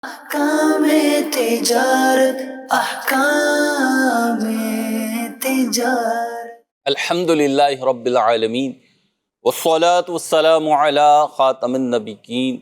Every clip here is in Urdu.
احکام تجارت، احکام تجارت۔ الحمدللہ رب العالمین والصلاة والسلام علی خاتم النبیین،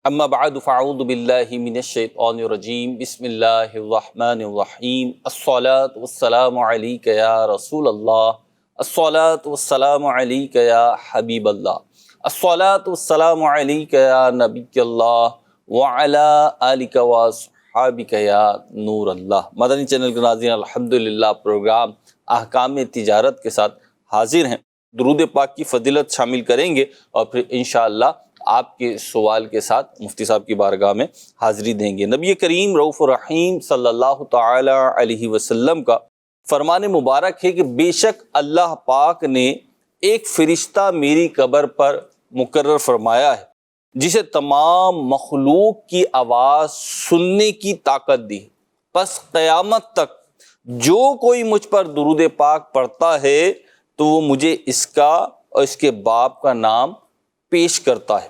اما بعد فاعوذ باللہ من الشیطان الرجیم، بسم اللہ الرحمن الرحیم۔ الصلاة والسلام علیک یا رسول اللہ، الصلاة والسلام علیک یا حبیب اللہ، الصلاة والسلام علیک یا نبی اللہ وعلی آلک واصحابک یا نور اللہ۔ مدنی چینل کے ناظرین، الحمدللہ پروگرام احکام تجارت کے ساتھ حاضر ہیں۔ درود پاک کی فضیلت شامل کریں گے اور پھر انشاءاللہ آپ کے سوال کے ساتھ مفتی صاحب کی بارگاہ میں حاضری دیں گے۔ نبی کریم رؤوف الرحیم صلی اللہ تعالی علیہ وسلم کا فرمان مبارک ہے کہ بے شک اللہ پاک نے ایک فرشتہ میری قبر پر مقرر فرمایا ہے جسے تمام مخلوق کی آواز سننے کی طاقت دی، پس قیامت تک جو کوئی مجھ پر درود پاک پڑھتا ہے تو وہ مجھے اس کا اور اس کے باپ کا نام پیش کرتا ہے،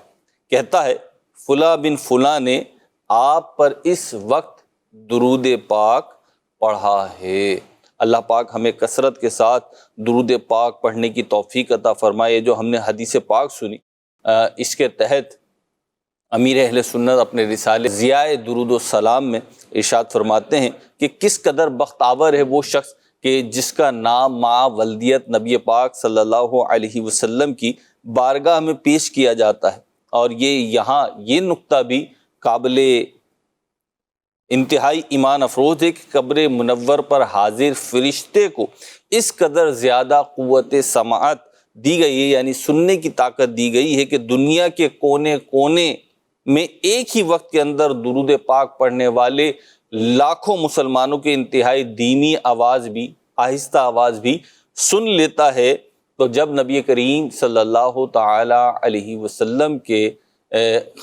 کہتا ہے فلاں بن فلاں نے آپ پر اس وقت درود پاک پڑھا ہے۔ اللہ پاک ہمیں کثرت کے ساتھ درود پاک پڑھنے کی توفیق عطا فرمائے۔ جو ہم نے حدیث پاک سنی، اس کے تحت امیر اہل سنت اپنے رسالے ضیاء درود و سلام میں ارشاد فرماتے ہیں کہ کس قدر بختاور ہے وہ شخص کہ جس کا نام مع ولدیت نبی پاک صلی اللہ علیہ وسلم کی بارگاہ میں پیش کیا جاتا ہے۔ اور یہاں یہ نقطہ بھی قابل انتہائی ایمان افروز ہے کہ قبر منور پر حاضر فرشتے کو اس قدر زیادہ قوت سماعت دی گئی ہے، یعنی سننے کی طاقت دی گئی ہے کہ دنیا کے کونے کونے میں ایک ہی وقت کے اندر درود پاک پڑھنے والے لاکھوں مسلمانوں کے انتہائی دھیمی آواز بھی، آہستہ آواز بھی سن لیتا ہے۔ تو جب نبی کریم صلی اللہ تعالی علیہ وسلم کے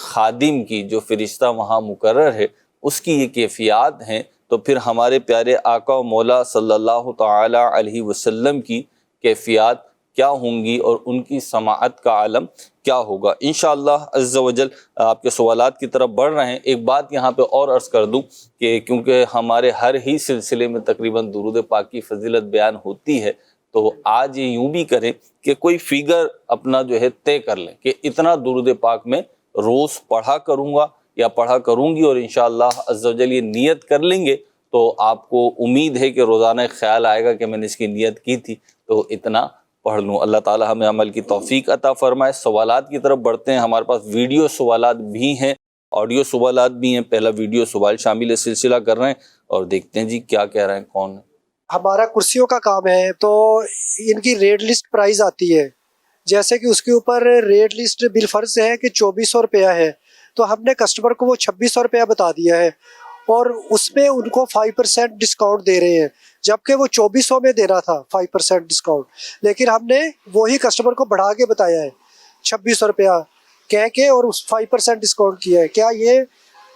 خادم کی جو فرشتہ وہاں مقرر ہے اس کی یہ کیفیات ہیں، تو پھر ہمارے پیارے آقا و مولا صلی اللہ تعالی علیہ وسلم کی کیفیات کیا ہوں گی اور ان کی سماعت کا عالم کیا ہوگا۔ انشاءاللہ عز و جل آپ کے سوالات کی طرف بڑھ رہے ہیں۔ ایک بات یہاں پہ اور عرض کر دوں کہ کیونکہ ہمارے ہر ہی سلسلے میں تقریباً درود پاک کی فضیلت بیان ہوتی ہے، تو آج یہ یوں بھی کریں کہ کوئی فگر اپنا جو ہے طے کر لیں کہ اتنا درود پاک میں روز پڑھا کروں گا یا پڑھا کروں گی، اور انشاءاللہ عز و جل یہ نیت کر لیں گے تو آپ کو امید ہے کہ روزانہ ایک خیال آئے گا کہ میں نے اس کی نیت کی تھی تو اتنا پڑھ لوں۔ اللہ تعالی ہمیں عمل کی توفیق عطا فرمائے۔ سوالات کی طرف بڑھتے ہیں۔ ہمارے پاس ویڈیو سوالات بھی ہیں، آڈیو سوالات بھی ہیں۔ پہلا ویڈیو سوال شامل سلسلہ کر رہے ہیں اور دیکھتے ہیں جی کیا کہہ رہے ہیں، کون ہے۔ ہمارا کرسیوں کا کام ہے تو ان کی ریٹ لسٹ پرائز آتی ہے، جیسے کہ اس کے اوپر ریٹ لسٹ بالفرض ہے کہ 2400 روپیہ ہے، تو ہم نے کسٹمر کو وہ 2600 روپیہ بتا دیا ہے اور اس میں ان کو 5% ڈسکاؤنٹ دے رہے ہیں، جبکہ وہ 2400 میں دینا تھا 5% ڈسکاؤنٹ، لیکن ہم نے وہی کسٹمر کو بڑھا کے بتایا ہے 2600 روپیہ کہہ کے اور اس 5% ڈسکاؤنٹ کیا ہے۔ کیا یہ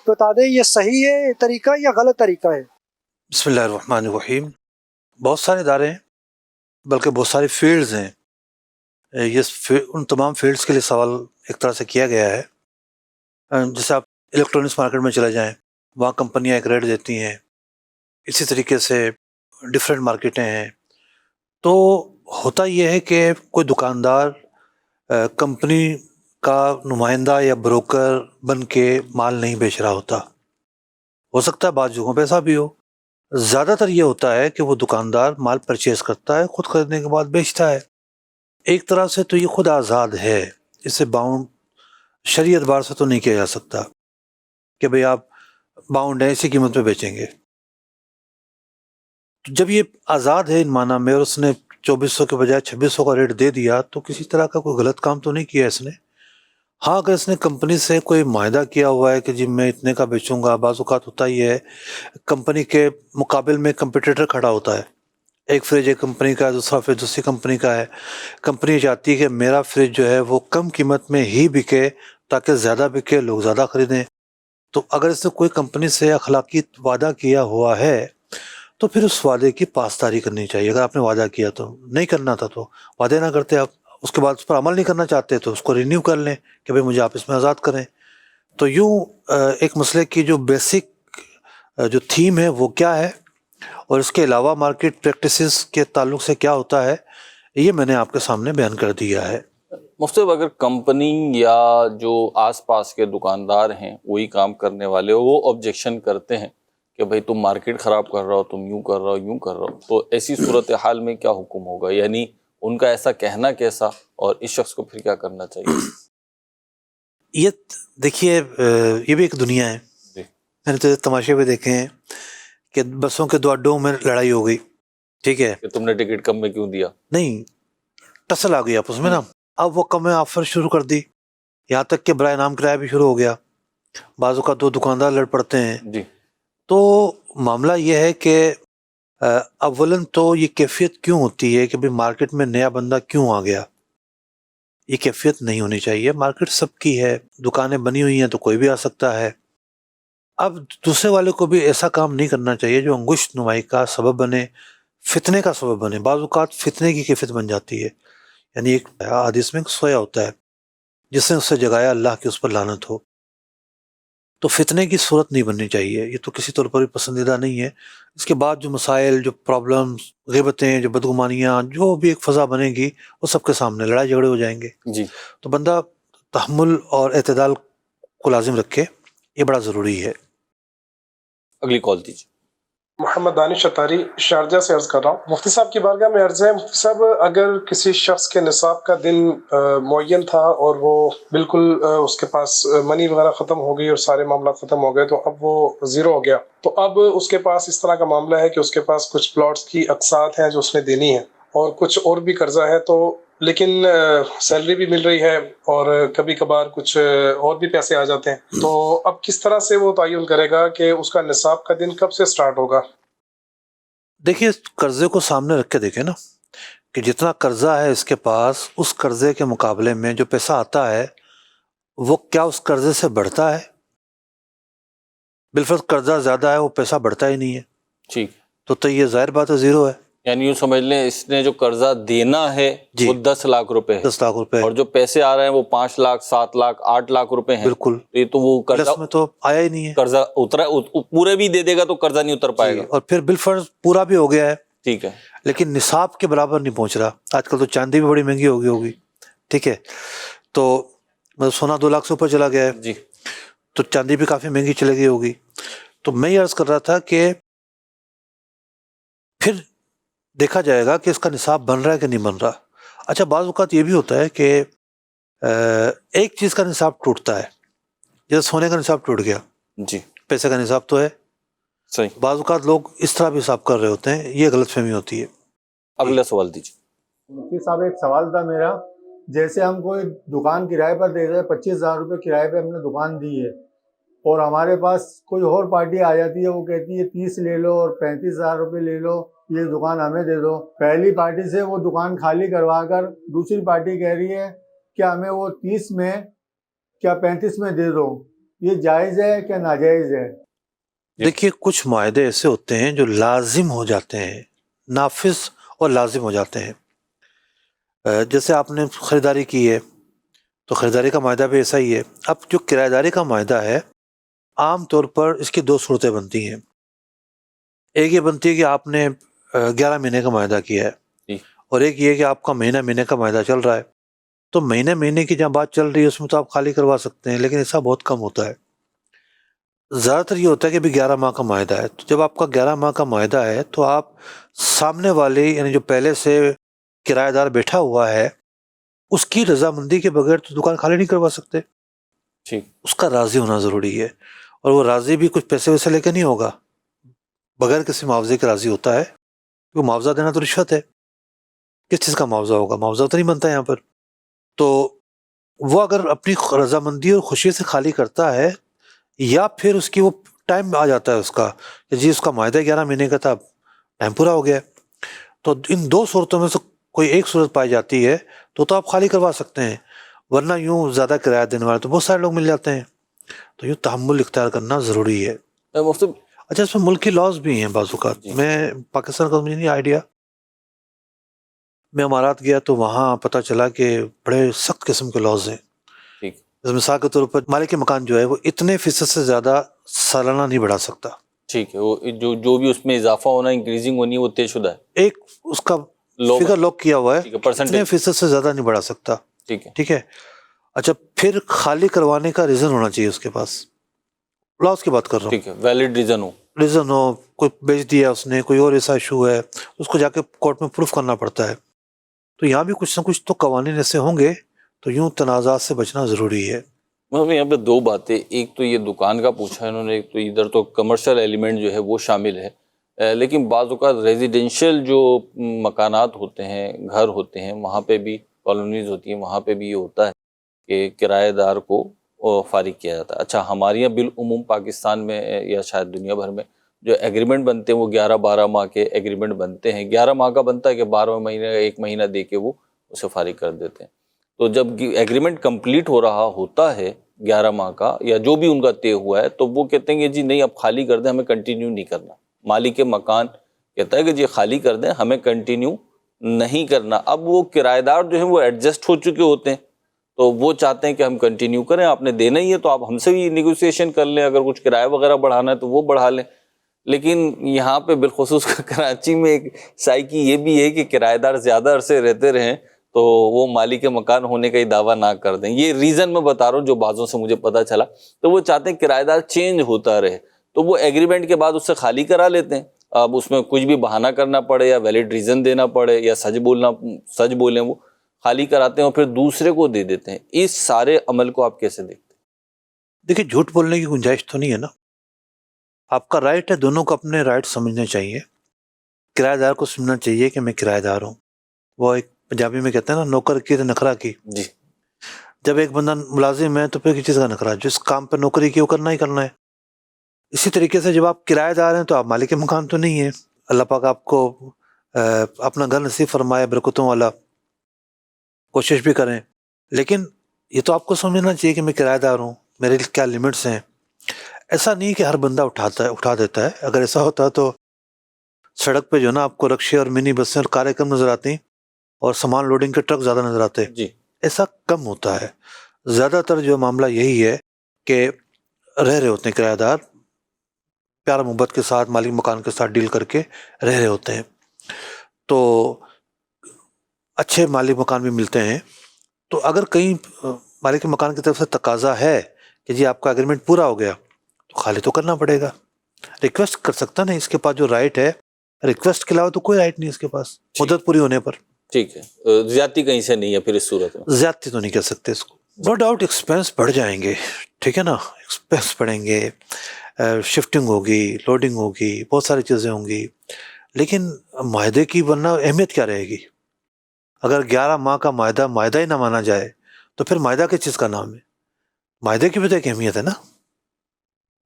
بتا دیں یہ صحیح ہے طریقہ یا غلط طریقہ ہے؟ بسم اللہ الرحمن الرحیم۔ بہت سارے ادارے ہیں، بلکہ بہت سارے فیلڈز ہیں، ان تمام فیلڈز کے لیے سوال ایک طرح سے کیا گیا ہے۔ جیسے آپ الیکٹرانکس مارکیٹ میں چلے جائیں، وہاں کمپنیاں ایک ریٹ دیتی ہیں، اسی طریقے سے ڈفرینٹ مارکیٹیں ہیں۔ تو ہوتا یہ ہے کہ کوئی دکاندار کمپنی کا نمائندہ یا بروکر بن کے مال نہیں بیچ رہا ہوتا، ہو سکتا ہے بعض جگہوں پہ ایسا بھی ہو۔ زیادہ تر یہ ہوتا ہے کہ وہ دکاندار مال پرچیز کرتا ہے، خود خریدنے کے بعد بیچتا ہے۔ ایک طرح سے تو یہ خود آزاد ہے، اسے باؤنڈ شرعی اعتبار سے تو نہیں کیا جا سکتا کہ بھئی آپ باؤنڈ ہیں اسی قیمت پہ بیچیں گے۔ تو جب یہ آزاد ہے ان معنی میں اور اس نے 2400 کے بجائے 2600 کا ریٹ دے دیا تو کسی طرح کا کوئی غلط کام تو نہیں کیا اس نے۔ ہاں اگر اس نے کمپنی سے کوئی معاہدہ کیا ہوا ہے کہ جی میں اتنے کا بیچوں گا، بعض اوقات ہوتا ہی ہے کمپنی کے مقابل میں کمپیٹیٹر کھڑا ہوتا ہے، ایک فریج ایک کمپنی کا ہے، دوسرا فریج دوسری کمپنی کا ہے۔ کمپنی چاہتی ہے کہ میرا فریج جو ہے وہ کم قیمت میں ہی بکے تاکہ زیادہ بکے، لوگ زیادہ خریدیں۔ تو اگر اس نے کوئی کمپنی سے اخلاقی وعدہ کیا ہوا ہے تو پھر اس وعدے کی پاسداری کرنی چاہیے۔ اگر آپ نے وعدہ کیا تو نہیں کرنا تھا تو وعدے نہ کرتے آپ، اس کے بعد اس پر عمل نہیں کرنا چاہتے تو اس کو رینیو کر لیں کہ بھئی مجھے آپ اس میں آزاد کریں۔ تو یوں ایک مسئلے کی جو بیسک جو تھیم ہے وہ کیا ہے اور اس کے علاوہ مارکیٹ پریکٹسز کے تعلق سے کیا ہوتا ہے، یہ میں نے آپ کے سامنے بیان کر دیا ہے۔ مفتی صاحب، اگر کمپنی یا جو آس پاس کے دکاندار ہیں وہی کام کرنے والے وہ آبجیکشن کرتے ہیں کہ بھئی تم مارکیٹ خراب کر رہا ہو، تم یوں کر رہا ہو، یوں کر رہا ہو، تو ایسی صورتحال میں کیا حکم ہوگا؟ یعنی ان کا ایسا کہنا کیسا، اور اس شخص کو پھر کیا کرنا چاہیے؟ یہ دیکھیے یہ بھی ایک دنیا ہے، جی میں نے تو تماشے پہ دیکھے ہیں کہ بسوں کے دو اڈوں میں لڑائی ہو گئی، ٹھیک ہے، کہ تم نے ٹکٹ کم میں کیوں دیا؟ نہیں ٹسل آ گئی آپس میں نا، اب وہ کم آفر شروع کر دی، یہاں تک کہ برائے نام کرایہ بھی شروع ہو گیا، بعض اوقات دو دکاندار لڑ پڑتے ہیں۔ جی تو معاملہ یہ ہے کہ اولاً تو یہ کیفیت کیوں ہوتی ہے کہ بھئی مارکیٹ میں نیا بندہ کیوں آ گیا، یہ کیفیت نہیں ہونی چاہیے۔ مارکیٹ سب کی ہے، دکانیں بنی ہوئی ہیں تو کوئی بھی آ سکتا ہے۔ اب دوسرے والے کو بھی ایسا کام نہیں کرنا چاہیے جو انگشت نمائی کا سبب بنے، فتنے کا سبب بنے۔ بعض اوقات فتنے کی کیفیت بن جاتی ہے، یعنی ایک حدیث میں سویا ہوتا ہے، جس نے اس سے جگایا اللہ کی اس پر لعنت ہو۔ تو فتنے کی صورت نہیں بننی چاہیے، یہ تو کسی طور پر بھی پسندیدہ نہیں ہے۔ اس کے بعد جو مسائل، جو پرابلمز، غیبتیں، جو بدگمانیاں، جو بھی ایک فضا بنے گی وہ سب کے سامنے لڑائی جھگڑے ہو جائیں گے۔ جی تو بندہ تحمل اور اعتدال کو لازم رکھے، یہ بڑا ضروری ہے۔ اگلی کال دیجیے۔ محمد دانش اتاری شارجہ سے عرض کر رہا ہوں۔ مفتی صاحب کی بارگاہ میں عرض ہے، مفتی صاحب اگر کسی شخص کے نصاب کا دن معین تھا اور وہ بالکل اس کے پاس منی وغیرہ ختم ہو گئی اور سارے معاملات ختم ہو گئے تو اب وہ زیرو ہو گیا، تو اب اس کے پاس اس طرح کا معاملہ ہے کہ اس کے پاس کچھ پلاٹس کی اقساط ہیں جو اس نے دینی ہے اور کچھ اور بھی قرضہ ہے، تو لیکن سیلری بھی مل رہی ہے اور کبھی کبھار کچھ اور بھی پیسے آ جاتے ہیں، تو اب کس طرح سے وہ تعین کرے گا کہ اس کا نصاب کا دن کب سے سٹارٹ ہوگا؟ دیکھیے قرضے کو سامنے رکھ کے دیکھیں نا کہ جتنا قرضہ ہے اس کے پاس، اس قرضے کے مقابلے میں جو پیسہ آتا ہے وہ کیا اس قرضے سے بڑھتا ہے؟ بالفرض قرضہ زیادہ ہے، وہ پیسہ بڑھتا ہی نہیں ہے، ٹھیک، تو یہ ظاہر بات ہے زیرو ہے۔ یعنی یوں سمجھ لیں اس نے جو قرضہ دینا ہے جی، وہ 10 لاکھ روپے ہے، 10 لاکھ روپے، اور جو پیسے آ رہے ہیں وہ 5 لاکھ 7 لاکھ 8 لاکھ روپے ہیں، بالکل، تو یہ تو وہ قرضہ پلس میں تو آیا ہی نہیں ہے۔ قرضہ اترا پورے بھی دے دے گا تو قرضہ نہیں اتر پائے جی، گا۔ اور پھر بالفرض پورا بھی ہو گیا ہے ٹھیک ہے، لیکن نصاب کے برابر نہیں پہنچ رہا۔ آج کل تو چاندی بھی بڑی مہنگی ہوگی، ٹھیک ہے، تو مطلب سونا 2 لاکھ سے اوپر چلا گیا ہے، جی تو چاندی بھی کافی مہنگی چلے گئی ہوگی۔ تو میں یہ عرض کر رہا تھا کہ پھر دیکھا جائے گا کہ اس کا نصاب بن رہا ہے کہ نہیں بن رہا۔ اچھا بعض اوقات یہ بھی ہوتا ہے کہ ایک چیز کا نصاب ٹوٹتا ہے، جیسے سونے کا نصاب ٹوٹ گیا، جی پیسے کا نصاب تو ہے۔ صحیح۔ بعض اوقات لوگ اس طرح بھی حساب کر رہے ہوتے ہیں، یہ غلط فہمی ہوتی ہے۔ اگلا سوال دیجیے۔ مفتی صاحب ایک سوال تھا میرا، جیسے ہم کوئی دکان کرائے پر دے رہے، 25,000 روپے کرائے پہ ہم نے دکان دی ہے اور ہمارے پاس کوئی اور پارٹی آ جاتی ہے، وہ کہتی ہے 30 لے لو اور 35,000 روپے لے لو، یہ دکان ہمیں دے دو۔ پہلی پارٹی سے وہ دکان خالی کروا کر دوسری پارٹی کہہ رہی ہے کہ ہمیں وہ 30 میں کیا 35 میں دے دو، یہ جائز ہے کیا ناجائز ہے؟ دیکھیے کچھ معاہدے ایسے ہوتے ہیں جو لازم ہو جاتے ہیں، نافذ اور لازم ہو جاتے ہیں۔ جیسے آپ نے خریداری کی ہے تو خریداری کا معاہدہ بھی ایسا ہی ہے۔ اب جو کرایہ داری کا معاہدہ ہے، عام طور پر اس کی 2 صورتیں بنتی ہیں۔ ایک یہ بنتی ہے کہ آپ نے 11 مہینے کا معاہدہ کیا ہے، جی اور ایک یہ کہ آپ کا مہینے کا معاہدہ چل رہا ہے۔ تو مہینے کی جہاں بات چل رہی ہے اس میں تو آپ خالی کروا سکتے ہیں، لیکن ایسا بہت کم ہوتا ہے۔ زیادہ تر یہ ہوتا ہے کہ بھی 11 ماہ کا معاہدہ ہے، تو جب آپ کا 11 ماہ کا معاہدہ ہے تو آپ سامنے والے یعنی جو پہلے سے کرایہ دار بیٹھا ہوا ہے اس کی رضامندی کے بغیر تو دکان خالی نہیں کروا سکتے، ٹھیک، اس کا راضی ہونا ضروری ہے، اور وہ راضی بھی کچھ پیسے ویسے لے کے نہیں ہوگا، بغیر کسی معاوضے کے راضی ہوتا ہے۔ وہ معاوضہ دینا تو رشوت ہے، کس چیز کا معاوضہ ہوگا؟ معاوضہ تو نہیں بنتا یہاں پر۔ تو وہ اگر اپنی رضامندی اور خوشی سے خالی کرتا ہے، یا پھر اس کی وہ ٹائم آ جاتا ہے اس کا کہ جی اس کا معاہدہ 11 مہینے کا تھا، ٹائم پورا ہو گیا، تو ان 2 صورتوں میں سے کوئی ایک صورت پائی جاتی ہے تو آپ خالی کروا سکتے ہیں، ورنہ یوں زیادہ کرایہ دینے والے تو بہت سارے لوگ مل جاتے ہیں، تو یوں تحمل اختیار کرنا ضروری ہے۔ مفتی اچھا اس میں ملکی لاز بھی ہیں بعض اوقات، جی میں پاکستان کا مجھے نہیں آئیڈیا، میں امارات گیا تو وہاں پتہ چلا کہ بڑے سخت قسم کے لاز ہیں، ٹھیک، مثال کے طور پر مالک مکان جو ہے وہ اتنے فیصد سے زیادہ سالانہ نہیں بڑھا سکتا. ٹھیک ہے، وہ جو بھی اس میں اضافہ ہونا انکریزنگ ہونی ہے وہ طے شدہ ہے، ایک اس کا لو فگر لاک کیا ہوا ہے، ٹھیک ہے، percentage. اتنے فیصد سے زیادہ نہیں بڑھا سکتا. ٹھیک ہے، ٹھیک ہے. اچھا پھر خالی کروانے کا ریزن ہونا چاہیے اس کے پاس. لاس کی بات کر رہا ہوں. ٹھیک ہے، ویلڈ ریزن ہو. ریزن ہو، کوئی بیچ دیا اس نے، کوئی اور ایسا ایشو ہے، اس کو جا کے کورٹ میں پروف کرنا پڑتا ہے. تو یہاں بھی کچھ نہ کچھ تو قوانین ایسے ہوں گے. تو یوں تنازعات سے بچنا ضروری ہے. مطلب یہاں پہ دو باتیں، ایک تو یہ دکان کا پوچھا انہوں نے، ایک تو ادھر تو کمرشل ایلیمنٹ جو ہے وہ شامل ہے. لیکن بعض اوقات ریزیڈینشیل جو مکانات ہوتے ہیں، گھر ہوتے ہیں، وہاں پہ بھی کالونیز ہوتی ہیں، وہاں پہ بھی یہ ہوتا ہے کہ کرایہ دار کو فارغ کیا جاتا ہے. اچھا ہمارے یہاں بالعموم پاکستان میں یا شاید دنیا بھر میں جو ایگریمنٹ بنتے ہیں وہ 11-12 ماہ کے ایگریمنٹ بنتے ہیں. 11 ماہ کا بنتا ہے کہ 12 مہینے کا 1 مہینہ دے کے وہ اسے فارغ کر دیتے ہیں. تو جب ایگریمنٹ کمپلیٹ ہو رہا ہوتا ہے 11 ماہ کا یا جو بھی ان کا طے ہوا ہے، تو وہ کہتے ہیں کہ جی نہیں اب خالی کر دیں، ہمیں کنٹینیو نہیں کرنا. مالک مکان کہتا ہے کہ جی خالی کر دیں، ہمیں کنٹینیو نہیں کرنا. اب وہ کرایہ دار جو ہیں وہ ایڈجسٹ ہو چکے ہوتے ہیں، تو وہ چاہتے ہیں کہ ہم کنٹینیو کریں، آپ نے دینا ہی ہے تو آپ ہم سے بھی نیگوسیشن کر لیں، اگر کچھ کرایہ وغیرہ بڑھانا ہے تو وہ بڑھا لیں. لیکن یہاں پہ بالخصوص کراچی میں ایک سائیکی یہ بھی ہے کہ کرایہ دار زیادہ عرصے رہتے رہیں تو وہ مالک مکان ہونے کا ہی دعویٰ نہ کر دیں. یہ ریزن میں بتا رہا ہوں جو بعضوں سے مجھے پتہ چلا. تو وہ چاہتے ہیں کرایہ دار چینج ہوتا رہے، تو وہ ایگریمنٹ کے بعد اس سے خالی کرا لیتے ہیں. اب اس میں کچھ بھی بہانہ کرنا پڑے یا ویلڈ ریزن دینا پڑے یا سچ بولیں، وہ خالی کراتے ہیں اور پھر دوسرے کو دے دیتے ہیں. اس سارے عمل کو آپ کیسے دیکھتے ہیں؟ دیکھیے جھوٹ بولنے کی گنجائش تو نہیں ہے نا. آپ کا رائٹ ہے، دونوں کو اپنے رائٹ سمجھنے چاہیے. کرایہ دار کو سمجھنا چاہیے کہ میں کرایہ دار ہوں. وہ ایک پنجابی میں کہتے ہیں نا، نوکر کی تو نخرا کی. جی جب ایک بندہ ملازم ہے تو پھر کسی چیز کا نخرا، جس کام پہ نوکری کی وہ کرنا ہی کرنا ہے. اسی طریقے سے جب آپ کرایہ دار ہیں تو آپ مالک مکان تو نہیں ہے. اللہ پاک آپ کو اپنا گھر نصیب فرمائے برکتوں والا، کوشش بھی کریں. لیکن یہ تو آپ کو سمجھنا چاہیے کہ میں کرایہ دار ہوں، میرے کیا لمٹس ہیں. ایسا نہیں کہ ہر بندہ اٹھا دیتا ہے. اگر ایسا ہوتا تو سڑک پہ جو ہے نا آپ کو رکشے اور منی بسیں اور کاریں کم نظر آتی اور سامان لوڈنگ کے ٹرک زیادہ نظر آتے. جی ایسا کم ہوتا ہے. زیادہ تر جو معاملہ یہی ہے کہ رہے ہوتے ہیں کرایہ دار، پیار محبت کے ساتھ مالک مکان کے ساتھ ڈیل کر کے رہے ہوتے ہیں. تو اچھے مالک مکان بھی ملتے ہیں. تو اگر کہیں مالک مکان کی طرف سے تقاضا ہے کہ جی آپ کا ایگریمنٹ پورا ہو گیا تو خالی تو کرنا پڑے گا. ریکویسٹ کر سکتا نہیں، اس کے پاس جو رائٹ ہے، ریکویسٹ کے علاوہ تو کوئی رائٹ نہیں اس کے پاس مدت پوری ہونے پر. ٹھیک ہے، زیادتی کہیں سے نہیں ہے پھر اس صورت میں. زیادتی تو نہیں کر سکتے اس کو. نو ڈاؤٹ ایکسپینس بڑھ جائیں گے، ٹھیک ہے نا، ایکسپینس بڑھیں گے، شفٹنگ ہوگی، لوڈنگ ہوگی، بہت ساری چیزیں ہوں گی. لیکن معاہدے کی ورنہ اہمیت کیا رہے گی؟ اگر 11 ماہ کا معاہدہ ہی نہ مانا جائے تو پھر معاہدہ کس چیز کا نام ہے؟ معاہدے کی بھی تو ایک اہمیت ہے نا.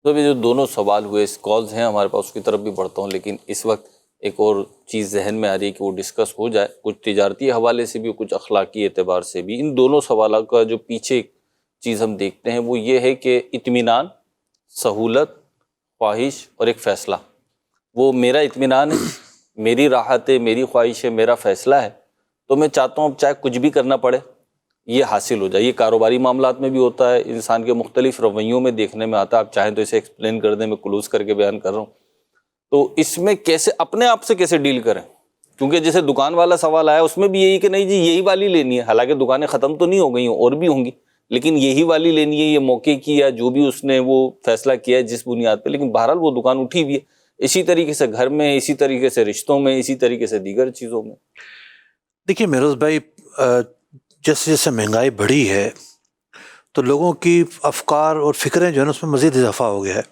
تو یہ جو دونوں سوال ہوئے، اس کالز ہیں ہمارے پاس، اس کی طرف بھی بڑھتا ہوں، لیکن اس وقت ایک اور چیز ذہن میں آ رہی ہے کہ وہ ڈسکس ہو جائے، کچھ تجارتی حوالے سے بھی کچھ اخلاقی اعتبار سے بھی. ان دونوں سوالات کا جو پیچھے چیز ہم دیکھتے ہیں وہ یہ ہے کہ اطمینان، سہولت، خواہش اور ایک فیصلہ. وہ میرا اطمینان ہے، میری راحت ہے، میری خواہش ہے، میرا فیصلہ ہے، تو میں چاہتا ہوں اب چاہے کچھ بھی کرنا پڑے یہ حاصل ہو جائے. یہ کاروباری معاملات میں بھی ہوتا ہے، انسان کے مختلف رویوں میں دیکھنے میں آتا ہے. آپ چاہیں تو اسے ایکسپلین کر دیں، میں کلوز کر کے بیان کر رہا ہوں. تو اس میں کیسے اپنے آپ سے کیسے ڈیل کریں؟ کیونکہ جیسے دکان والا سوال آیا اس میں بھی یہی کہ نہیں جی یہی والی لینی ہے، حالانکہ دکانیں ختم تو نہیں ہو گئی ہیں، اور بھی ہوں گی، لیکن یہی والی لینی ہے، یہ موقع کی یا جو بھی اس نے وہ فیصلہ کیا ہے جس بنیاد پہ، لیکن بہرحال وہ دکان اٹھی ہوئی ہے. اسی طریقے سے گھر میں، اسی طریقے سے رشتوں میں، اسی طریقے سے دیگر چیزوں میں. دیکھیے میروز بھائی، جیسے جیسے مہنگائی بڑھی ہے تو لوگوں کی افکار اور فکریں جو ہے نا اس میں مزید اضافہ ہو گیا ہے.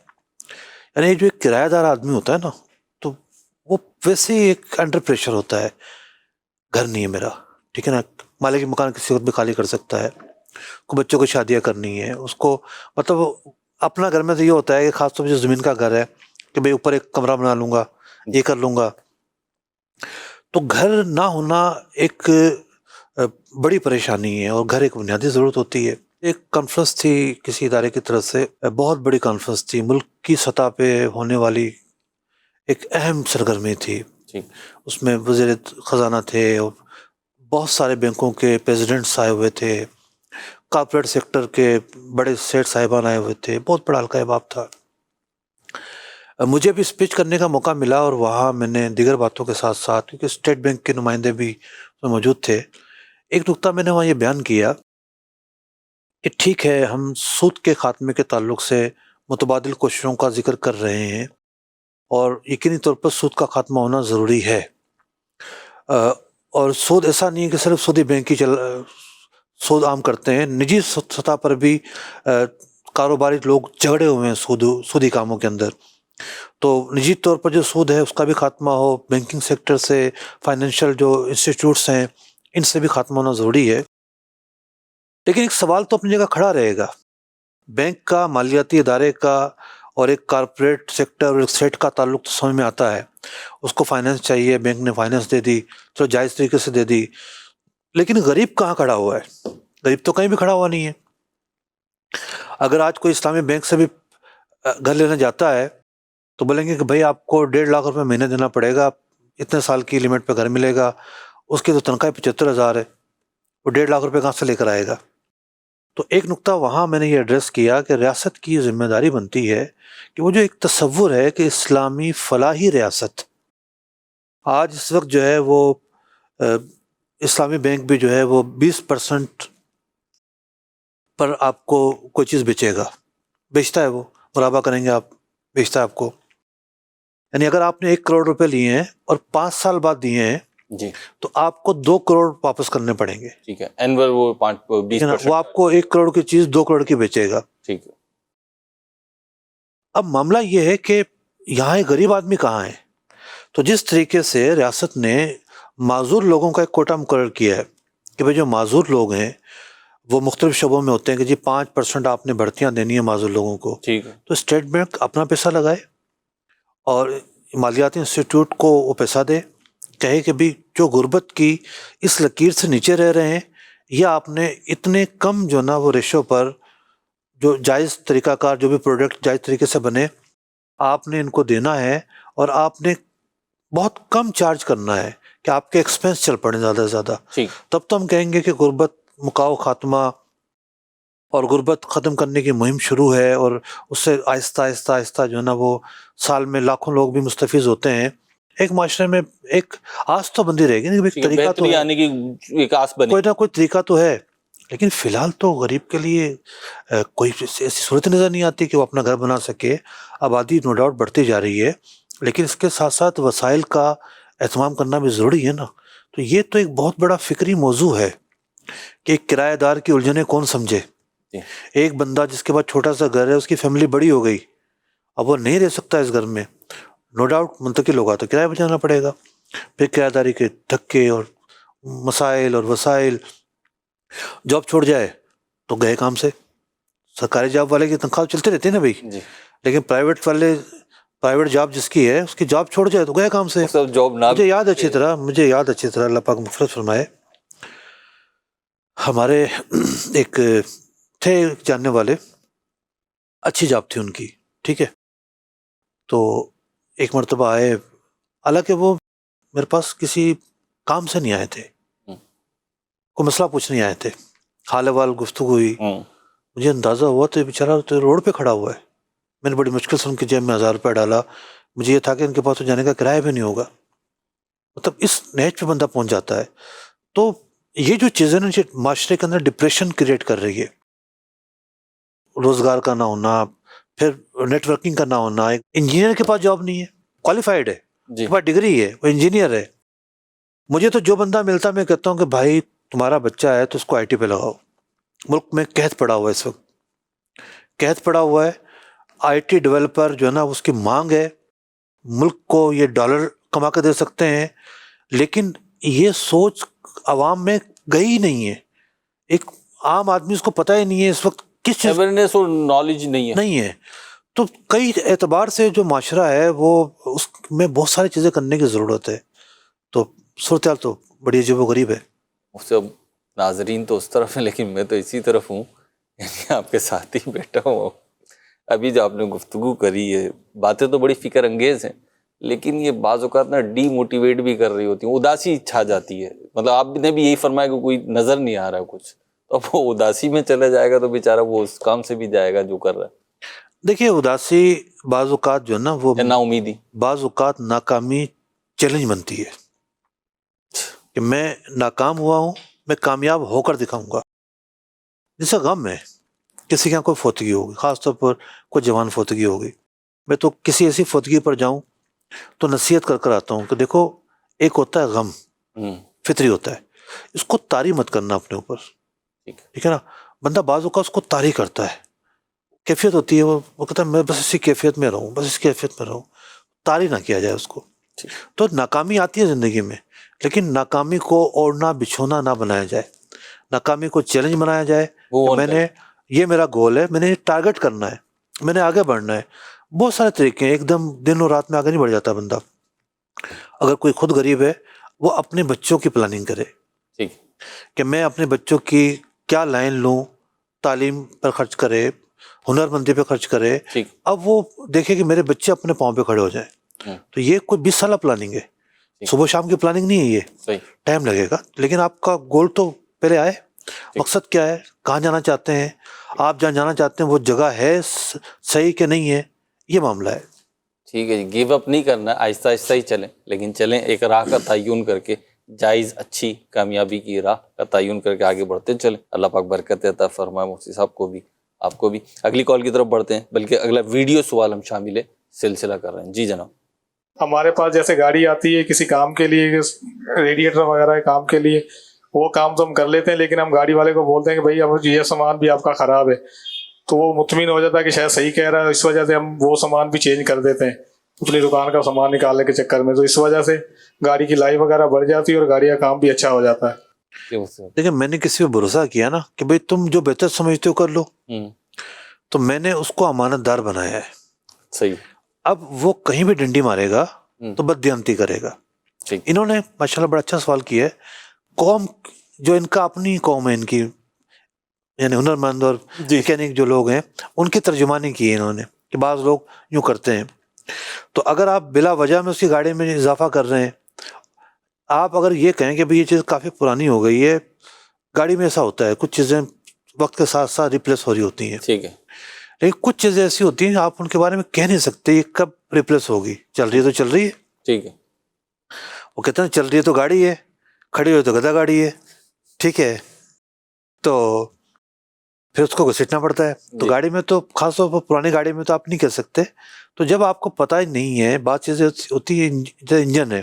یعنی جو ایک کرایہ دار آدمی ہوتا ہے نا تو وہ ویسے ہی ایک انڈر پریشر ہوتا ہے. گھر نہیں ہے میرا، ٹھیک ہے نا، مالک مکان کسی وقت بھی خالی کر سکتا ہے، کو بچوں کو شادیاں کرنی ہے اس کو. مطلب اپنا گھر میں تو یہ ہوتا ہے کہ خاص طور پہ جو زمین کا گھر ہے کہ بھئی اوپر ایک کمرہ بنا لوں گا، یہ کر لوں گا. تو گھر نہ ہونا ایک بڑی پریشانی ہے، اور گھر ایک بنیادی ضرورت ہوتی ہے. ایک کانفرنس تھی کسی ادارے کی طرف سے، بہت بڑی کانفرنس تھی، ملک کی سطح پہ ہونے والی ایک اہم سرگرمی تھی. ٹھیک، اس میں وزیر خزانہ تھے اور بہت سارے بینکوں کے پریزیڈنٹس آئے ہوئے تھے، کارپوریٹ سیکٹر کے بڑے سیٹ صاحبان آئے ہوئے تھے، بہت بڑا حلقہ احباب تھا. مجھے بھی اسپیچ کرنے کا موقع ملا اور وہاں میں نے دیگر باتوں کے ساتھ ساتھ، کیونکہ اسٹیٹ بینک کے نمائندے بھی موجود تھے، ایک نقطہ میں نے وہاں یہ بیان کیا کہ ٹھیک ہے ہم سود کے خاتمے کے تعلق سے متبادل کوششوں کا ذکر کر رہے ہیں اور یقینی طور پر سود کا خاتمہ ہونا ضروری ہے. اور سود ایسا نہیں ہے کہ صرف سودی بینک ہی سود عام کرتے ہیں، نجی سطح پر بھی کاروباری لوگ جھگڑے ہوئے ہیں سودی کاموں کے اندر. تو نجی طور پر جو سود ہے اس کا بھی خاتمہ ہو، بینکنگ سیکٹر سے، فائنینشیل جو انسٹیٹیوٹس ہیں ان سے بھی خاتمہ ہونا ضروری ہے. لیکن ایک سوال تو اپنی جگہ کھڑا رہے گا، بینک کا، مالیاتی ادارے کا اور ایک کارپوریٹ سیکٹر اور ایک سیٹ کا تعلق تو سمجھ میں آتا ہے. اس کو فائنینس چاہیے، بینک نے فائنینس دے دی، چلو جائز طریقے سے دے دی، لیکن غریب کہاں کھڑا ہوا ہے؟ غریب تو کہیں بھی کھڑا ہوا نہیں ہے. اگر آج کوئی اسلامی بینک سے بھی گھر لینا جاتا ہے تو بولیں گے کہ بھائی آپ کو 1.5 لاکھ روپے مہینے دینا پڑے گا، اتنے سال کی لمٹ پہ گھر ملے گا، اس کی تو تنخواہ 75,000 ہے، وہ 1.5 لاکھ روپے کہاں سے لے کر آئے گا؟ تو ایک نقطہ وہاں میں نے یہ ایڈریس کیا کہ ریاست کی ذمہ داری بنتی ہے کہ وہ جو ایک تصور ہے کہ اسلامی فلاحی ریاست، آج اس وقت جو ہے وہ اسلامی بینک بھی جو ہے وہ 20% پر آپ کو کوئی چیز بیچے گا، بیچتا ہے، وہ مرابہ کریں گے آپ، بیچتا ہے آپ کو. یعنی اگر آپ نے 1 کروڑ روپے لیے ہیں اور 5 سال بعد دیے ہیں جی تو آپ کو 2 کروڑ واپس کرنے پڑیں گے. ٹھیک ہے، اینول وہ 20%. وہ آپ کو 1 کروڑ کی چیز 2 کروڑ کی بیچے گا. ٹھیک ہے. اب معاملہ یہ ہے کہ یہاں ایک غریب آدمی کہاں ہے؟ تو جس طریقے سے ریاست نے معذور لوگوں کا ایک کوٹہ مقرر کیا ہے کہ بھئی جو معذور لوگ ہیں وہ مختلف شعبوں میں ہوتے ہیں کہ جی 5% آپ نے بڑھتیاں دینی ہیں معذور لوگوں کو، ٹھیک ہے. تو اسٹیٹ بینک اپنا پیسہ لگائے اور مالیاتی انسٹیٹیوٹ کو وہ پیسہ دے، کہے کہ بھی جو غربت کی اس لکیر سے نیچے رہ رہے ہیں یا آپ نے اتنے کم جو نا وہ ریشو پر جو جائز طریقہ کار جو بھی پروڈکٹ جائز طریقے سے بنے آپ نے ان کو دینا ہے اور آپ نے بہت کم چارج کرنا ہے کہ آپ کے ایکسپنس چل پڑیں زیادہ سے زیادہ. ٹھیک. تب تو ہم کہیں گے کہ غربت مکاؤ خاتمہ اور غربت ختم کرنے کی مہم شروع ہے اور اس سے آہستہ آہستہ آہستہ جو ہے نا وہ سال میں لاکھوں لوگ بھی مستفیض ہوتے ہیں. ایک معاشرے میں ایک آس تو بندی رہے گی، ایک طریقہ تو ہے، آنے کی ایک آس بنے، کوئی نہ کوئی طریقہ تو ہے. لیکن فی الحال تو غریب کے لیے کوئی ایسی صورت نظر نہیں آتی کہ وہ اپنا گھر بنا سکے. آبادی نو ڈاؤٹ بڑھتی جا رہی ہے لیکن اس کے ساتھ ساتھ وسائل کا اہتمام کرنا بھی ضروری ہے نا. تو یہ تو ایک بہت بڑا فکری موضوع ہے کہ ایک کرایہ دار کی الجھنیں کون سمجھے. ایک بندہ جس کے پاس چھوٹا سا گھر ہے، اس کی فیملی بڑی ہو گئی، اب وہ نہیں رہ سکتا اس گھر میں، نو ڈاؤٹ منتقل ہوگا تو کرایہ بچانا پڑے گا، پھر کرایہ داری کے دھکے اور مسائل اور وسائل. جاب چھوڑ جائے تو گئے کام سے. سرکاری جاب والے کی تنخواہ چلتے رہتے ہیں نا بھائی، لیکن پرائیویٹ جاب جس کی ہے اس کی جاب چھوڑ جائے تو گئے کام سے. مجھے یاد اچھی طرح اللہ پاک مغفرت فرمائے، ہمارے ایک تھے جاننے والے، اچھی جاب تھی ان کی، ٹھیک ہے. تو ایک مرتبہ آئے، حالانکہ وہ میرے پاس کسی کام سے نہیں آئے تھے، کوئی مسئلہ پوچھنے آئے تھے، حال احوال گفتگو ہوئی. مجھے اندازہ ہوا تو یہ بیچارہ تو روڈ پہ کھڑا ہوا ہے. میں نے بڑی مشکل سے ان کی جیب میں 1000 روپے ڈالا. مجھے یہ تھا کہ ان کے پاس تو جانے کا کرایہ بھی نہیں ہوگا. مطلب اس نیچ پہ بندہ پہنچ جاتا ہے. تو یہ جو چیزیں نا معاشرے کے اندر ڈپریشن کریٹ کر رہی ہے، روزگار کا نہ ہونا، پھر نیٹ ورکنگ کا نہ ہونا. ایک انجینئر کے پاس جاب نہیں ہے، کوالیفائڈ ہے، اس کے پاس ڈگری ہے، وہ انجینئر ہے. مجھے تو جو بندہ ملتا میں کہتا ہوں کہ بھائی تمہارا بچہ ہے تو اس کو IT پہ لگاؤ. ملک میں قحط پڑا ہوا ہے، اس وقت قحط پڑا ہوا ہے. IT ڈیولپر جو ہے نا اس کی مانگ ہے، ملک کو یہ ڈالر کما کے دے سکتے ہیں، لیکن یہ سوچ عوام میں گئی نہیں ہے. ایک عام آدمی اس کو پتہ ہی نہیں ہے اس وقت کس چیز اویئرنیس اور نالج نہیں ہے. تو کئی اعتبار سے جو معاشرہ ہے وہ اس میں بہت ساری چیزیں کرنے کی ضرورت ہے. تو صورتحال تو بڑی عجیب و غریب ہے. سب ناظرین تو اس طرف ہیں لیکن میں تو اسی طرف ہوں، یعنی آپ کے ساتھ ہی بیٹھا ہوں. ابھی جو آپ نے گفتگو کری ہے، باتیں تو بڑی فکر انگیز ہیں لیکن یہ بعض اوقات نا ڈی موٹیویٹ بھی کر رہی ہوتی ہیں، اداسی چھا جاتی ہے. مطلب آپ نے بھی یہی فرمایا کہ کوئی نظر نہیں آ رہا ہے کچھ، تو اب وہ اداسی میں چلا جائے گا تو بیچارہ وہ اس کام سے بھی جائے گا جو کر رہا ہے. دیکھیے اداسی بعض اوقات جو ہے نا وہ نا امیدی. بعض اوقات ناکامی چیلنج بنتی ہے کہ میں ناکام ہوا ہوں، میں کامیاب ہو کر دکھاؤں گا. جیسے غم ہے، کسی کے یہاں کوئی فوتگی ہوگی، خاص طور پر کوئی جوان فوتگی ہوگی، میں تو کسی ایسی فوتگی پر جاؤں تو نصیحت کر آتا ہوں کہ دیکھو ایک ہوتا ہے غم، فطری ہوتا ہے، اس کو طاری مت کرنا اپنے اوپر، ٹھیک ہے نا. بندہ بعض اوقات اس کو طاری کرتا ہے، کیفیت ہوتی ہے، وہ کہتا ہے میں بس اسی کیفیت میں رہوں، بس اس کیفیت میں رہوں، طاری نہ کیا جائے اس کو. تو ناکامی آتی ہے زندگی میں، لیکن ناکامی کو اوڑھنا بچھونا نہ بنایا جائے، ناکامی کو چیلنج بنایا جائے کہ میں نے یہ میرا گول ہے، میں نے ٹارگٹ کرنا ہے، میں نے آگے بڑھنا ہے. بہت سارے طریقے ہیں، ایک دم دن اور رات میں آگے نہیں بڑھ جاتا بندہ. اگر کوئی خود غریب ہے وہ اپنے بچوں کی پلاننگ کرے کہ میں اپنے بچوں کی کیا لائن لوں، تعلیم پر خرچ کرے، ہنر مندی پہ خرچ کرے. اب وہ دیکھے کہ میرے بچے اپنے پاؤں پہ کھڑے ہو جائیں. تو یہ کوئی 20 سالہ پلاننگ ہے، صبح شام کی پلاننگ نہیں ہے، یہ ٹائم لگے گا، لیکن آپ کا گول تو پہلے آئے. مقصد کیا ہے، کہاں جانا چاہتے ہیں آپ، جہاں جانا چاہتے ہیں وہ جگہ ہے صحیح کہ نہیں ہے، یہ معاملہ ہے. ٹھیک ہے جی، گیو اپ نہیں کرنا، آہستہ آہستہ ہی چلیں، لیکن چلیں ایک راہ کا تعین کر کے، جائز اچھی کامیابی کی راہ کا تعین کر کے آگے بڑھتے چلیں. اللہ پاک برکت عطا فرمائے مفتی صاحب کو بھی، آپ کو بھی. اگلی کال کی طرف بڑھتے ہیں، بلکہ اگلا ویڈیو سوال ہم شامل سلسلہ کر رہے ہیں. جی جناب. ہمارے پاس جیسے گاڑی آتی ہے کسی کام کے لیے، ریڈیٹر وغیرہ کام کے لیے، وہ کام تو ہم کر لیتے ہیں، لیکن ہم گاڑی والے کو بولتے ہیں کہ بھائی اب یہ سامان بھی آپ کا خراب ہے، تو وہ مطمئن ہو جاتا ہے کہ شاید صحیح کہہ رہا ہے، اس وجہ سے ہم وہ سامان بھی چینج کر دیتے ہیں اپنی دکان کا سامان نکالنے کے چکر میں. تو اس وجہ سے گاڑی کی لائف وغیرہ بڑھ جاتی ہے اور گاڑی کا کام بھی اچھا ہو جاتا ہے. لیکن میں نے کسی پہ بھروسہ کیا نا کہ بھائی تم جو بہتر سمجھتے ہو کر لو، تو میں نے اس کو امانت دار بنایا ہے. صحیح. اب وہ کہیں بھی ڈنڈی مارے گا تو بددیانتی کرے گا. انہوں نے ماشاءاللہ بڑا اچھا سوال کیا ہے. قوم جو ان کا اپنی قوم ہے، ان کی یعنی ہنر مند اور میکینک جو لوگ ہیں، ان کی ترجمانی کی ہے انہوں نے کہ بعض لوگ یوں کرتے ہیں. تو اگر آپ بلا وجہ میں اس کی گاڑی میں اضافہ کر رہے ہیں، آپ اگر یہ کہیں کہ بھئی یہ چیز کافی پرانی ہو گئی ہے، گاڑی میں ایسا ہوتا ہے، کچھ چیزیں وقت کے ساتھ ساتھ ریپلیس ہو رہی ہوتی ہیں. ٹھیک ہے. لیکن کچھ چیزیں ایسی ہوتی ہیں آپ ان کے بارے میں کہہ نہیں سکتے یہ کب ریپلیس ہوگی. چل رہی ہے تو چل رہی ہے. ٹھیک ہے. وہ کہتے ہیں چل رہی ہے تو گاڑی ہے، کھڑی ہوئی تو گدھا گاڑی ہے. ٹھیک ہے، تو پھر اس کو گھسیٹنا پڑتا ہے. تو گاڑی میں تو خاص طور پر پرانی گاڑی میں تو آپ نہیں کہہ سکتے. تو جب آپ کو پتہ ہی نہیں ہے، بعض چیزیں ہوتی ہے، جیسے انجن ہے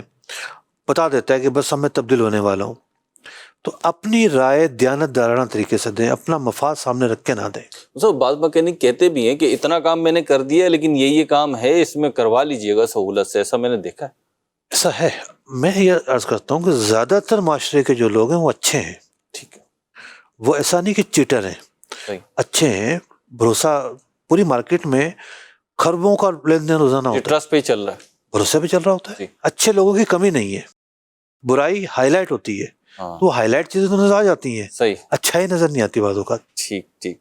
بتا دیتا ہے کہ بس میں تبدیل ہونے والا ہوں، تو اپنی رائے دیانت دارانہ طریقے سے دیں، اپنا مفاد سامنے رکھ کے نہ دیں. بعض مکینک کہتے بھی ہیں کہ اتنا کام میں نے کر دیا ہے لیکن یہ کام ہے، اس میں کروا لیجئے گا سہولت سے. ایسا میں نے دیکھا ہے. ایسا ہے. میں یہ عرض کرتا ہوں کہ زیادہ تر معاشرے کے جو لوگ ہیں وہ اچھے ہیں. ٹھیک ہے. وہ ایسا نہیں کہ چیٹر ہیں، اچھے ہیں. بھروسہ پوری مارکیٹ میں خربوں کا لین دین روزانہ ہوتا ہے، ٹرسٹ پہ چل رہا ہے، بھروسے پہ چل رہا ہوتا ہے. اچھے لوگوں کی کمی نہیں ہے، برائی ہائی لائٹ ہوتی ہے. تو ہائی لائٹ چیزیں تو نظر آ جاتی ہیں، صحیح، اچھائی نظر نہیں آتی بعض اوقات. ٹھیک ٹھیک.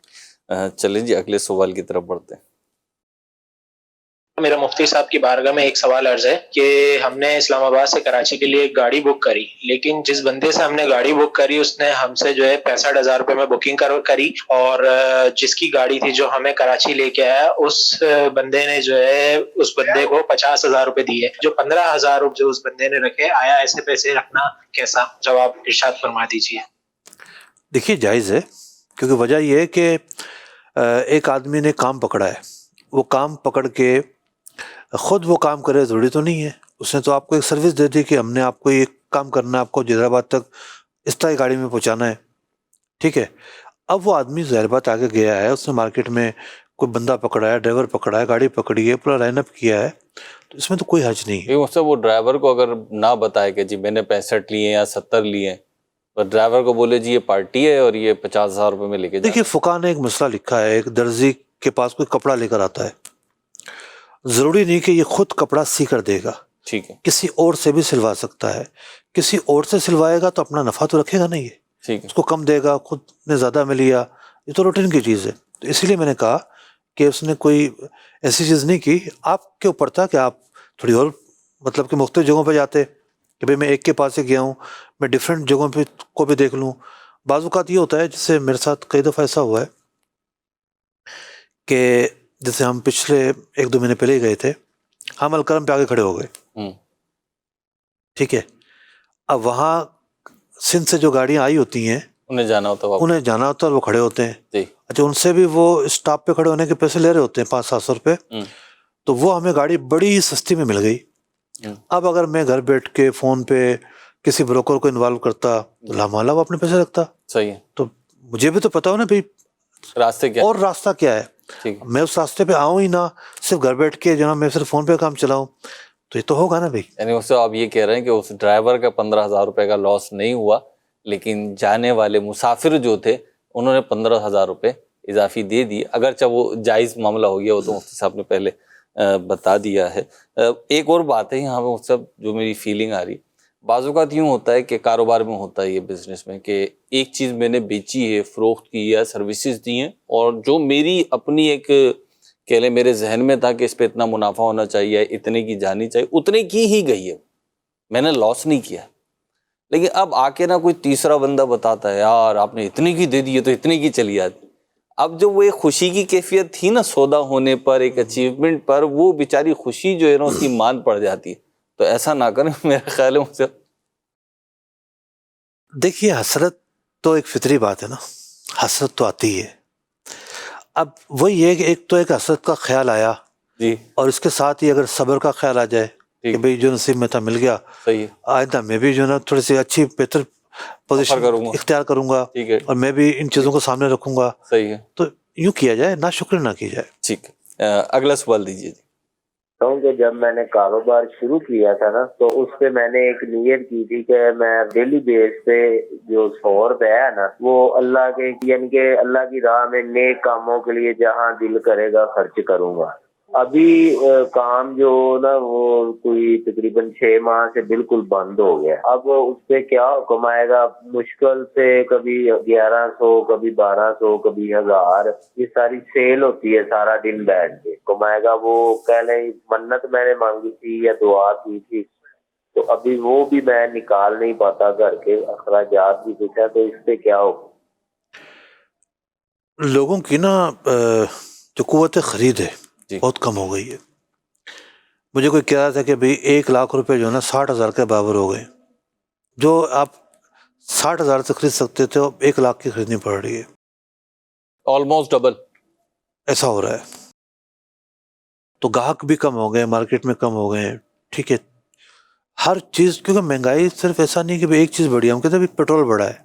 چلیں جی اگلے سوال کی طرف بڑھتے ہیں. میرا مفتی صاحب کی بارگاہ میں ایک سوال عرض ہے کہ ہم نے اسلام آباد سے کراچی کے لیے ایک گاڑی بک کری، لیکن جس بندے سے ہم نے گاڑی بک کری اس نے ہم سے جو ہے 65,000 روپے میں بکنگ کری، اور جس کی گاڑی تھی جو ہمیں کراچی لے کے آیا اس بندے نے جو ہے اس بندے کو 50,000 روپے دیے. جو 15,000 جو اس بندے نے رکھے، آیا ایسے پیسے رکھنا کیسا؟ جواب ارشاد فرما دیجیے. دیکھیے جائز ہے، کیونکہ وجہ یہ ہے کہ ایک آدمی نے کام پکڑا ہے، وہ کام پکڑ کے خود وہ کام کرے ضروری تو نہیں ہے. اس نے تو آپ کو ایک سروس دے دی کہ ہم نے آپ کو یہ کام کرنا ہے، آپ کو حیدرآباد تک اس طرح گاڑی میں پہنچانا ہے. ٹھیک ہے. اب وہ آدمی ظاہر بات آگے گیا ہے، اس نے مارکیٹ میں کوئی بندہ پکڑا ہے، ڈرائیور پکڑا ہے، گاڑی پکڑی ہے، پورا لائن اپ کیا ہے، تو اس میں تو کوئی حرج نہیں ہے. وہ ڈرائیور کو اگر نہ بتائے کہ جی میں نے 65 لیے یا 70 لیے، اور ڈرائیور کو بولے جی یہ پارٹی ہے اور یہ 50,000 روپے میں لے کے جائے. دیکھیے فقہ نے ایک مسئلہ لکھا ہے، ایک درزی کے پاس کوئی کپڑا لے کر آتا ہے، ضروری نہیں کہ یہ خود کپڑا سی کر دے گا. ٹھیک ہے. کسی اور سے بھی سلوا سکتا ہے. کسی اور سے سلوائے گا تو اپنا نفع تو رکھے گا نہیں، یہ اس کو کم دے گا، خود نے زیادہ میں لیا، یہ تو روٹین کی چیز ہے. تو اسی لیے میں نے کہا کہ اس نے کوئی ایسی چیز نہیں کی. آپ کے اوپر تھا کہ آپ تھوڑی اور مطلب کہ مختلف جگہوں پہ جاتے کہ بھئی میں ایک کے پاس سے گیا ہوں، میں ڈیفرنٹ جگہوں پہ کو بھی دیکھ لوں، بعض اوقات یہ ہوتا ہے، جیسے میرے ساتھ کئی دفعہ ایسا ہوا ہے کہ جیسے ہم پچھلے 1-2 مہینے پہلے ہی گئے تھے، ہم الکرم پہ آگے کھڑے ہو گئے، ہوں، ٹھیک ہے. اب وہاں سندھ سے جو گاڑیاں آئی ہوتی ہیں انہیں جانا ہوتا ہے واپس. انہیں جانا ہوتا ہے اور وہ کھڑے ہوتے ہیں. جی. اچھا، ان سے بھی وہ اسٹاپ پہ کھڑے ہونے کے پیسے لے رہے ہوتے ہیں 500-700 روپے. ہوں. تو وہ ہمیں گاڑی بڑی سستی میں مل گئی. ہوں. اب اگر میں گھر بیٹھ کے فون پہ کسی بروکر کو انوالو کرتا تو لامالا وہ اپنے پیسے رکھتا. صحیح ہے. تو مجھے بھی تو پتا ہو نا بھائی راستے کیا اور راستہ کیا ہے. ٹھیک ہے. میں اس راستے پہ آؤں ہی نہ، صرف گھر بیٹھ کے جناب میں صرف فون پہ کام چلاؤں، تو یہ تو ہوگا نا بھائی. یعنی اس سے آپ یہ کہہ رہے ہیں کہ اس ڈرائیور کا 15,000 روپے کا لاس نہیں ہوا، لیکن جانے والے مسافر جو تھے انہوں نے 15,000 روپے اضافی دے دیے، اگرچہ وہ جائز معاملہ ہو گیا، وہ تو مفتی صاحب نے پہلے بتا دیا ہے. ایک اور بات ہے یہاں پہ سب جو میری فیلنگ آ رہی، بعض اوقات یوں ہوتا ہے کہ کاروبار میں ہوتا ہے یہ بزنس میں کہ ایک چیز میں نے بیچی ہے، فروخت کی ہے، سروسز دی ہیں، اور جو میری اپنی ایک کہہ لیں میرے ذہن میں تھا کہ اس پہ اتنا منافع ہونا چاہیے، اتنے کی جانی چاہیے، اتنے کی ہی گئی ہے، میں نے لاس نہیں کیا. لیکن اب آ کے نا کوئی تیسرا بندہ بتاتا ہے یار آپ نے اتنے کی دے دی ہے تو اتنے کی چلی آتی. اب جو وہ ایک خوشی کی کیفیت تھی نا سودا ہونے پر، ایک اچیومنٹ پر، وہ بیچاری خوشی جو ہے نا اس کی مان پڑ جاتی ہے. تو ایسا نہ کریں میرا خیال ہے. مجھ سے دیکھیے حسرت تو ایک فطری بات ہے نا، حسرت تو آتی ہے. اب وہی ہے کہ ایک تو ایک حسرت کا خیال آیا، جی اور اس کے ساتھ ہی اگر صبر کا خیال آ جائے کہ بھئی جو نصیب میں تھا مل گیا، صحیح ہے، آئندہ میں بھی جو ہے نا تھوڑی سی اچھی بہتر پوزیشن کروں گا. اختیار کروں گا، ٹھیک ہے، اور میں بھی ان چیزوں کو سامنے رکھوں گا. صحیح ہے. تو یوں کیا جائے، نا شکر نہ کی جائے. ٹھیک ہے. اگلا سوال دیجیے. جی. کہ جب میں نے کاروبار شروع کیا تھا نا تو اس پہ میں نے ایک نیت کی تھی کہ میں ڈیلی بیس پہ جو 100 روپے ہے نا وہ اللہ کے یعنی کہ اللہ کی راہ میں نیک کاموں کے لیے جہاں دل کرے گا خرچ کروں گا. ابھی کام جو نا وہ کوئی تقریباً 6 ماہ سے بالکل بند ہو گیا. اب اس پہ کیا حکم آئے گا؟ مشکل سے کبھی 1100، کبھی 1200، کبھی 1000. یہ ساری سیل ہوتی ہے سارا دن بیٹھ کے کمائے گا. وہ کہہ لیں منت میں نے مانگی تھی یا دعا کی تھی تو ابھی وہ بھی میں نکال نہیں پاتا، گھر کے اخراجات بھی کچھ ہے. تو اس پہ کیا حکم؟ لوگوں کی نا جو قوت خرید ہے جی. بہت کم ہو گئی ہے. مجھے کوئی کہہ رہا تھا کہ بھئی 1,00,000 روپے جو ہے نا 60,000 کے برابر ہو گئے. جو آپ 60,000 سے خرید سکتے تھے 1,00,000 کی خریدنی پڑ رہی ہے. Almost double. ایسا ہو رہا ہے. تو گاہک بھی کم ہو گئے، مارکیٹ میں کم ہو گئے ہیں. ٹھیک ہے، ہر چیز، کیونکہ مہنگائی صرف ایسا نہیں کہ بھئی ایک چیز بڑھی ہے، ہم کہتے ہیں بھی پیٹرول بڑھا ہے.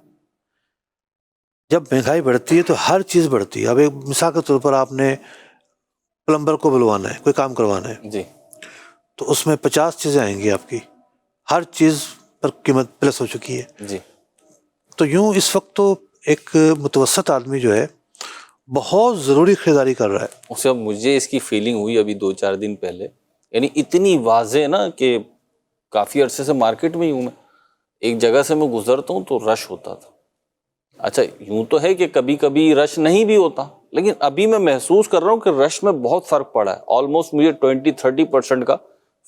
جب مہنگائی بڑھتی ہے تو ہر چیز بڑھتی ہے. اب ایک مثال کے طور پر آپ نے پلمبر کو بلوانا ہے، کوئی کام کروانا ہے، جی. تو اس میں 50 چیزیں آئیں گی آپ کی، ہر چیز پر قیمت پلس ہو چکی ہے. جی. تو یوں اس وقت تو ایک متوسط آدمی جو ہے بہت ضروری خریداری کر رہا ہے. اس سے مجھے اس کی فیلنگ ہوئی ابھی 2-4 دن پہلے، یعنی اتنی واضح نا کہ کافی عرصے سے مارکیٹ میں ہی ہوں میں، ایک جگہ سے میں گزرتا ہوں تو رش ہوتا تھا. اچھا یوں تو ہے کہ کبھی کبھی رش نہیں بھی ہوتا، لیکن ابھی میں محسوس کر رہا ہوں کہ رش میں بہت فرق پڑا ہے. آلموسٹ مجھے 20-30% کا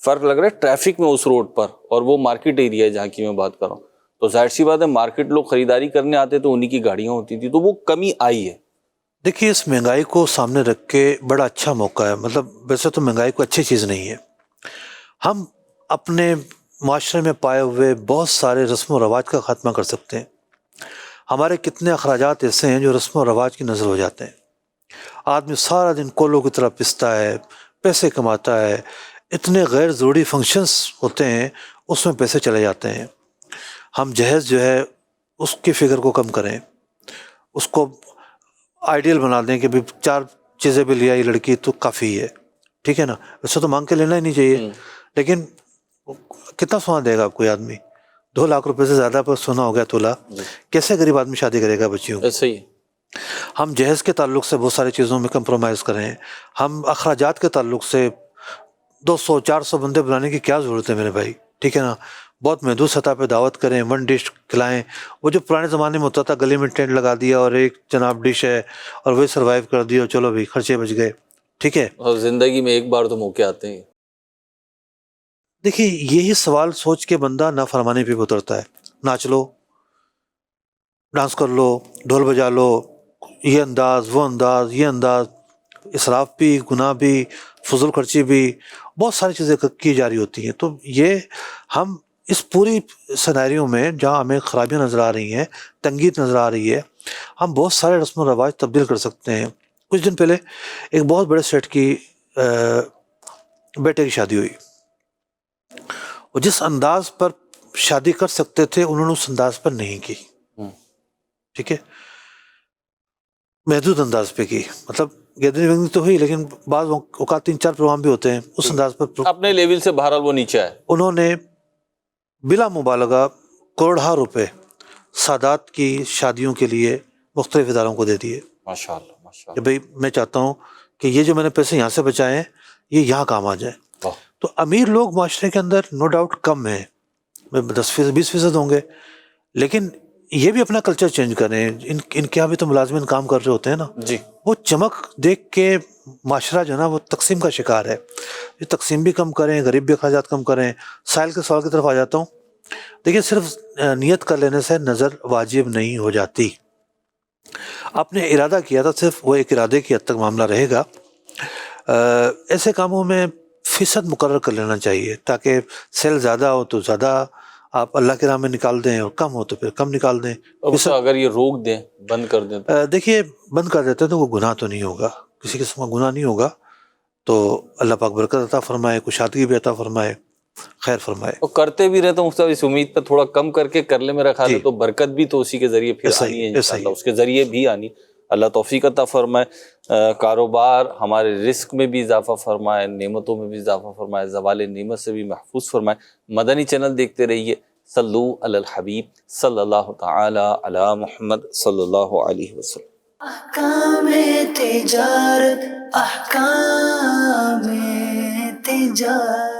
فرق لگ رہا ہے ٹریفک میں اس روڈ پر، اور وہ مارکیٹ ایریا ہے جہاں کی میں بات کر رہا ہوں. تو ظاہر سی بات ہے مارکیٹ لوگ خریداری کرنے آتے تو انہی کی گاڑیاں ہوتی تھی، تو وہ کمی آئی ہے. دیکھیے اس مہنگائی کو سامنے رکھ کے بڑا اچھا موقع ہے. مطلب ویسے تو مہنگائی کو اچھی چیز نہیں ہے. ہم اپنے معاشرے میں پائے ہوئے بہت سارے رسم و رواج کا خاتمہ کر سکتے ہیں. ہمارے کتنے اخراجات ایسے ہیں جو رسم و رواج کی نظر ہو جاتے ہیں. آدمی سارا دن کولوں کی طرح پستا ہے، پیسے کماتا ہے، اتنے غیر ضروری فنکشنز ہوتے ہیں اس میں پیسے چلے جاتے ہیں. ہم جہیز جو ہے اس کی فگر کو کم کریں، اس کو آئیڈیل بنا دیں کہ بھی 4 چیزیں بھی لے آئی لڑکی تو کافی ہے. ٹھیک ہے نا، ویسے تو مانگ کے لینا ہی نہیں چاہیے، لیکن کتنا سونا دے گا آپ کوئی آدمی؟ 2 لاکھ روپے سے زیادہ پر سونا ہو گیا تولہ، کیسے غریب آدمی شادی کرے گا بچیوں؟ ایسا ہی ہے. ہم جہیز کے تعلق سے بہت ساری چیزوں میں کمپرومائز کریں. ہم اخراجات کے تعلق سے 200-400 بندے بلانے کی کیا ضرورت ہے میرے بھائی؟ ٹھیک ہے نا، بہت محدود سطح پہ دعوت کریں، 1 ڈش کھلائیں. وہ جو پرانے زمانے میں ہوتا تھا گلی میں ٹینٹ لگا دیا اور ایک جناب ڈش ہے اور وہی سروائیو کر دیا، چلو بھائی خرچے بچ گئے. ٹھیک ہے، اور زندگی میں ایک بار تو موقع آتے ہیں. دیکھیے یہی سوال سوچ کے بندہ نافرمانی پہ اترتا ہے. ناچ لو، ڈانس کر لو، ڈھول بجا لو، یہ انداز وہ انداز یہ انداز، اسراف بھی، گناہ بھی، فضول خرچی بھی، بہت ساری چیزیں کی جا رہی ہوتی ہیں. تو یہ ہم اس پوری سیناریو میں جہاں ہمیں خرابیاں نظر آ رہی ہیں، تنگی نظر آ رہی ہے، ہم بہت سارے رسم و رواج تبدیل کر سکتے ہیں. کچھ دن پہلے ایک بہت بڑے سیٹ کی بیٹے کی شادی ہوئی، اور جس انداز پر شادی کر سکتے تھے انہوں نے اس انداز پر نہیں کی. ٹھیک ہے، محدود انداز پہ کی، مطلب گیدرنگ ویدرنگ تو ہوئی لیکن بعض اوقات 3-4 پروگرام بھی ہوتے ہیں اس انداز پر. اپنے لیول سے بہرحال وہ نیچے ہے. انہوں نے بلا مبالغہ کروڑہا روپے سادات کی شادیوں کے لیے مختلف اداروں کو دے دیے ماشاء اللہ ماشاء کہ بھئی میں چاہتا ہوں کہ یہ جو میں نے پیسے یہاں سے بچائے ہیں یہ یہاں کام آ جائیں. اللہ. تو امیر لوگ معاشرے کے اندر نو ڈاؤٹ کم ہیں، 10-20% ہوں گے، لیکن یہ بھی اپنا کلچر چینج کریں. ان کے یہاں بھی تو ملازمین کام کر رہے ہوتے ہیں نا، جی وہ چمک دیکھ کے معاشرہ جو ہے نا وہ تقسیم کا شکار ہے. یہ تقسیم بھی کم کریں، غریب بھی اخراجات کم کریں. سائل کے سوال کی طرف آ جاتا ہوں. دیکھیے صرف نیت کر لینے سے نظر واجب نہیں ہو جاتی. آپ نے ارادہ کیا تھا، صرف وہ ایک ارادے کی حد تک معاملہ رہے گا. ایسے کاموں میں فیصد مقرر کر لینا چاہیے تاکہ سیل زیادہ ہو تو زیادہ آپ اللہ کے راہ میں نکال دیں، اور کم ہو تو پھر کم نکال دیں. اگر یہ روک دیں، بند کر دیں تو دیکھیے بند کر دیتے تو وہ گناہ تو نہیں ہوگا، کسی قسم کا گناہ نہیں ہوگا. تو اللہ پاک برکت عطا فرمائے، کشادگی بھی عطا فرمائے، خیر فرمائے. اور کرتے بھی رہے تو مختلف اس امید پہ تھوڑا کم کر کے کر لے. میرا خیال ہے جی. تو برکت بھی تو اسی کے ذریعے پھر ایسا ہی، آنی ہے ایسا ہی. انشاءاللہ، اس کے ذریعے بھی آنی. اللہ توفیق عطا فرمائے، کاروبار ہمارے رزق میں بھی اضافہ فرمائے، نعمتوں میں بھی اضافہ فرمائے، زوال نعمت سے بھی محفوظ فرمائے. مدنی چینل دیکھتے رہیے. صلو علی الحبیب صلی اللہ تعالی علی محمد صلی اللہ علیہ وسلم. احکام تجارت، احکام تجارت.